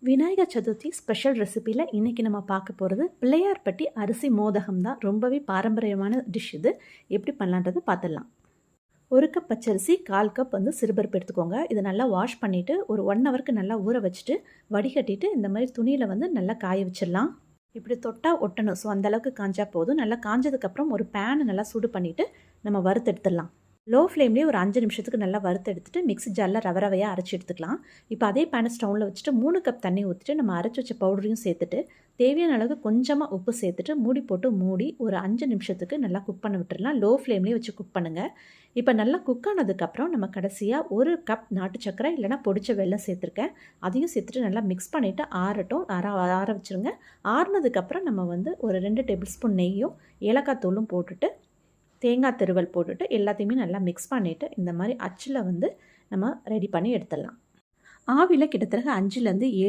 Vinayagar Chaturthi special ரெசிப்பியில் இன்றைக்கி நம்ம பார்க்க போகிறது பிள்ளையார்பட்டி அரிசி மோதகம் தான். ரொம்பவே பாரம்பரியமான டிஷ் இது. எப்படி பண்ணலான்றது பார்த்துடலாம். 1 கப் பச்சரிசி, 1/4 கப் சிறுபருப்பு எடுத்துக்கோங்க. இதை நல்லா வாஷ் பண்ணிவிட்டு ஒரு 1 ஹவருக்கு நல்லா ஊற வச்சுட்டு வடிகட்டிட்டு இந்த மாதிரி துணியில் நல்லா காய வச்சிடலாம். இப்படி தொட்டால் ஒட்டணும். ஸோ அந்தளவுக்கு காஞ்சா போதும். நல்லா காஞ்சதுக்கப்புறம் ஒரு பேனை நல்லா சூடு பண்ணிவிட்டு நம்ம வறுத்து எடுத்துடலாம். லோ ஃப்ளேம்லேயே ஒரு 5 நிமிஷத்துக்கு நல்லா வறுத்து எடுத்துகிட்டு மிக்ஸி ஜாரில் ரவையாக அரைச்சி எடுத்துக்கலாம். இப்போ அதே பேனை ஸ்டவ்வில் வச்சுட்டு 3 கப் தண்ணி ஊற்றிட்டு நம்ம அரைச்சி வச்ச பவுடரையும் சேர்த்துட்டு தேவையான அளவுக்கு கொஞ்சமாக உப்பு சேர்த்துட்டு மூடி ஒரு 5 நிமிஷத்துக்கு நல்லா குக் பண்ண விட்டுடலாம். லோ ஃப்ளேம்லேயே வச்சு குக் பண்ணுங்கள். இப்போ நல்லா குக் ஆனதுக்கப்புறம் நம்ம கடைசியாக 1 கப் நாட்டு சக்கரை இல்லைனா பொடிச்ச வெல்லம் சேர்த்துருக்கேன். அதையும் சேர்த்துட்டு நல்லா மிக்ஸ் பண்ணிவிட்டு ஆறட்டும். ஆற வச்சுருங்க. ஆறுனதுக்கப்புறம் நம்ம ஒரு 2 டேபிள் ஸ்பூன் நெய்யும் ஏலக்காய் தூளும் போட்டுட்டு தேங்காய் திருவல் போட்டுட்டு எல்லாத்தையுமே நல்லா மிக்ஸ் பண்ணிவிட்டு இந்த மாதிரி அச்சில் நம்ம ரெடி பண்ணி எடுத்துடலாம். ஆவியில் கிட்டத்தட்ட 5லேருந்து 7